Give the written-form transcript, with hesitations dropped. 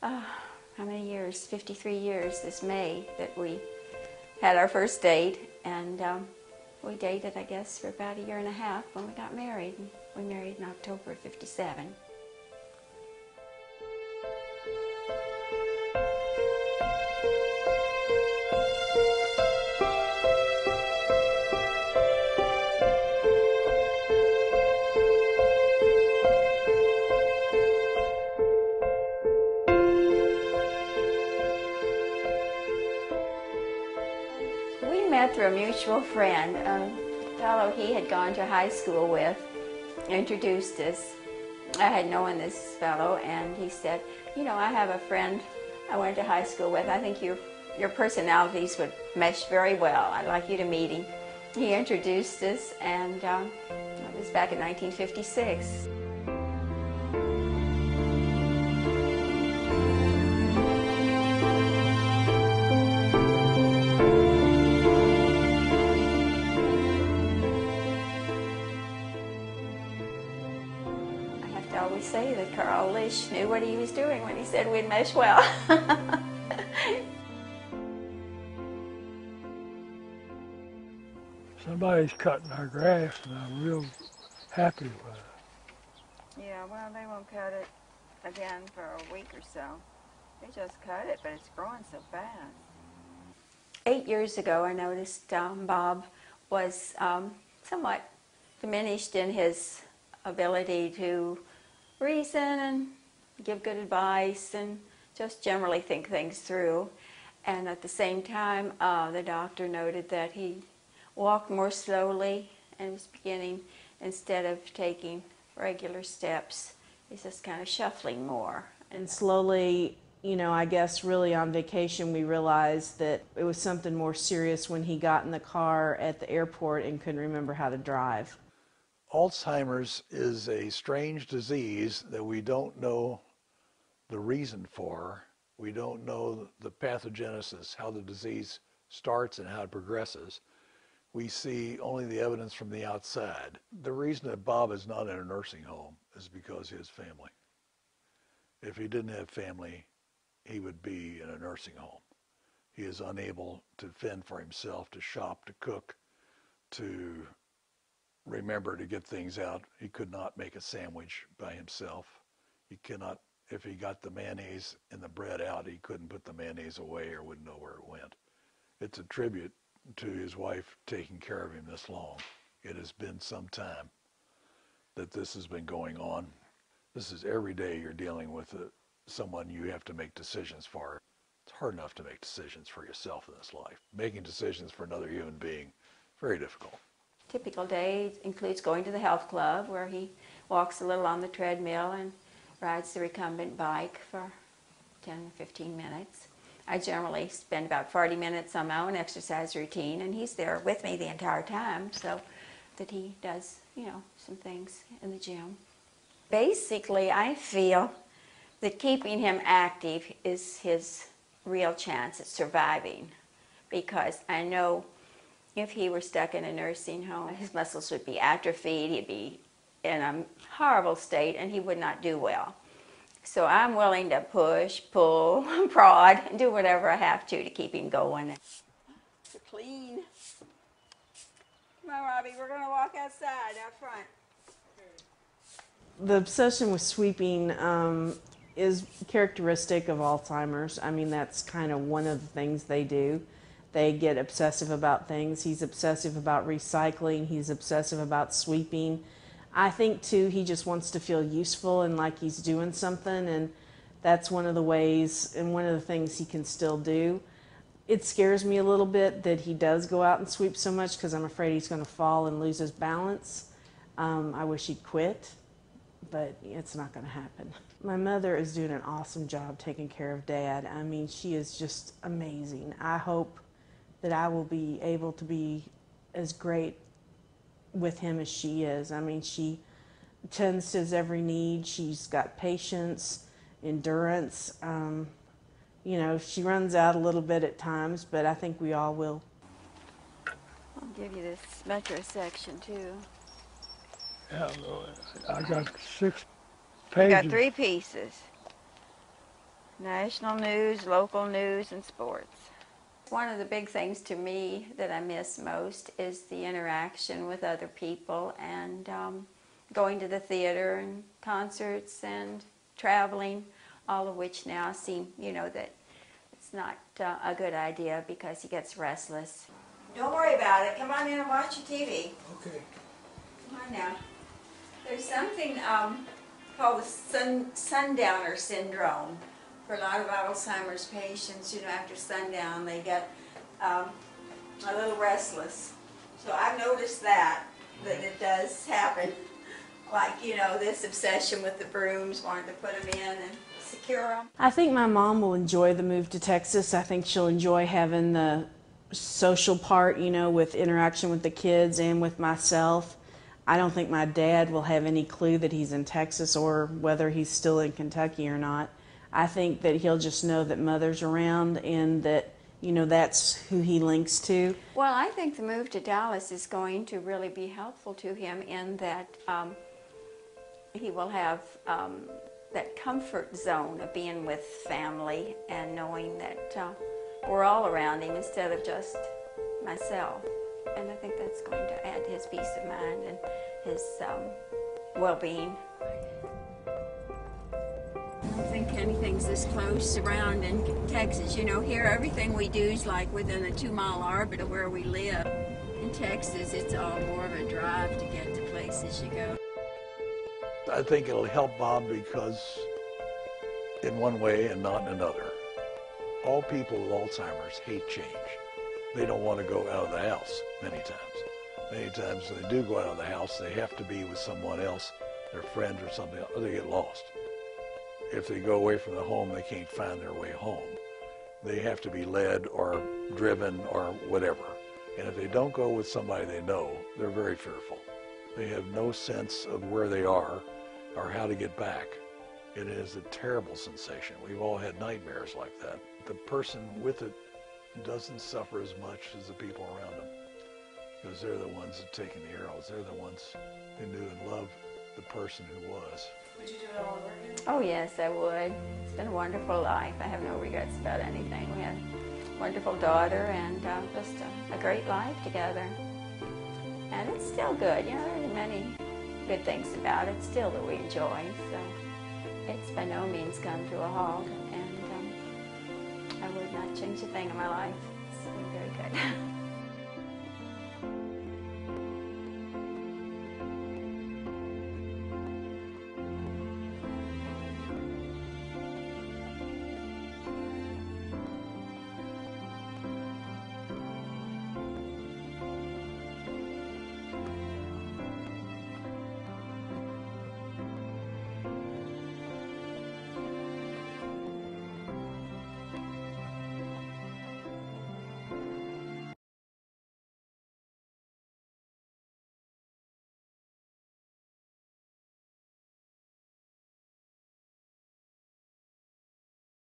how many years? 53 years this May that we had our first date, and we dated, I guess, for about a year and a half when we got married. And we married in October of '57. We met through a mutual friend, a fellow he had gone to high school with, introduced us. I had known this fellow, and he said, you know, I have a friend I went to high school with. I think your personalities would mesh very well. I'd like you to meet him. He introduced us, and it was back in 1956. I always say that Carl Lish knew what he was doing when he said we'd mesh well. Somebody's cutting our grass, and I'm real happy with it. Yeah, well, they won't cut it again for a week or so. They just cut it, but it's growing so fast. 8 years ago, I noticed Bob was somewhat diminished in his ability to reason and give good advice and just generally think things through. And at the same time, the doctor noted that he walked more slowly and was beginning, instead of taking regular steps, he's just kind of shuffling more. And slowly, you know, I guess really on vacation we realized that it was something more serious when he got in the car at the airport and couldn't remember how to drive. Alzheimer's is a strange disease that we don't know the reason for. We don't know the pathogenesis, how the disease starts and how it progresses. We see only the evidence from the outside. The reason that Bob is not in a nursing home is because he has family. If he didn't have family, he would be in a nursing home. He is unable to fend for himself, to shop, to cook, to remember to get things out. He could not make a sandwich by himself. He cannot, if he got the mayonnaise and the bread out, he couldn't put the mayonnaise away or wouldn't know where it went. It's a tribute to his wife taking care of him this long. It has been some time that this has been going on. This is every day you're dealing with someone you have to make decisions for. It's hard enough to make decisions for yourself in this life. Making decisions for another human being, very difficult. Typical day includes going to the health club, where he walks a little on the treadmill and rides the recumbent bike for 10 or 15 minutes. I generally spend about 40 minutes on my own exercise routine, and he's there with me the entire time, so that he does, you know, some things in the gym. Basically, I feel that keeping him active is his real chance at surviving, because I know if he were stuck in a nursing home, his muscles would be atrophied, he'd be in a horrible state, and he would not do well. So I'm willing to push, pull, prod, and do whatever I have to keep him going. So clean. Come on, Robbie, we're going to walk outside, out front. The obsession with sweeping is characteristic of Alzheimer's. I mean, that's kind of one of the things they do. They get obsessive about things. He's obsessive about recycling. He's obsessive about sweeping. I think, too, he just wants to feel useful and like he's doing something, and that's one of the ways and one of the things he can still do. It scares me a little bit that he does go out and sweep so much, because I'm afraid he's going to fall and lose his balance. I wish he'd quit, but it's not going to happen. My mother is doing an awesome job taking care of Dad. I mean, she is just amazing. I hope that I will be able to be as great with him as she is. I mean, she tends to his every need. She's got patience, endurance. You know, she runs out a little bit at times, but I think we all will. I'll give you this metro section, too. Yeah, I got 6 pages. You got 3 pieces. National news, local news, and sports. One of the big things to me that I miss most is the interaction with other people and going to the theater and concerts and traveling, all of which now seem, that it's not a good idea because he gets restless. Don't worry about it. Come on in and watch your TV. Okay. Come on now. There's something called the sundowner syndrome. For a lot of Alzheimer's patients, after sundown, they get a little restless. So I've noticed that it does happen. Like, this obsession with the brooms, wanting to put them in and secure them. I think my mom will enjoy the move to Texas. I think she'll enjoy having the social part, with interaction with the kids and with myself. I don't think my dad will have any clue that he's in Texas or whether he's still in Kentucky or not. I think that he'll just know that Mother's around and that, that's who he links to. Well, I think the move to Dallas is going to really be helpful to him in that he will have that comfort zone of being with family and knowing that we're all around him instead of just myself. And I think that's going to add to his peace of mind and his well-being. I don't think anything's this close around in Texas. Here everything we do is like within a 2-mile orbit of where we live. In Texas, it's all more of a drive to get to places you go. I think it'll help Bob because in one way and not in another. All people with Alzheimer's hate change. They don't want to go out of the house many times. Many times when they do go out of the house, they have to be with someone else, their friend or something, or they get lost. If they go away from the home, they can't find their way home. They have to be led or driven or whatever. And if they don't go with somebody they know, they're very fearful. They have no sense of where they are or how to get back. It is a terrible sensation. We've all had nightmares like that. The person with it doesn't suffer as much as the people around them because they're the ones that taken the arrows. They're the ones who knew and loved the person who was. Would you do it all over again? Oh yes, I would. It's been a wonderful life. I have no regrets about anything. We had a wonderful daughter and just a great life together. And it's still good. There are many good things about it still that we enjoy. So it's by no means come to a halt. And I would not change a thing in my life. It's been very good.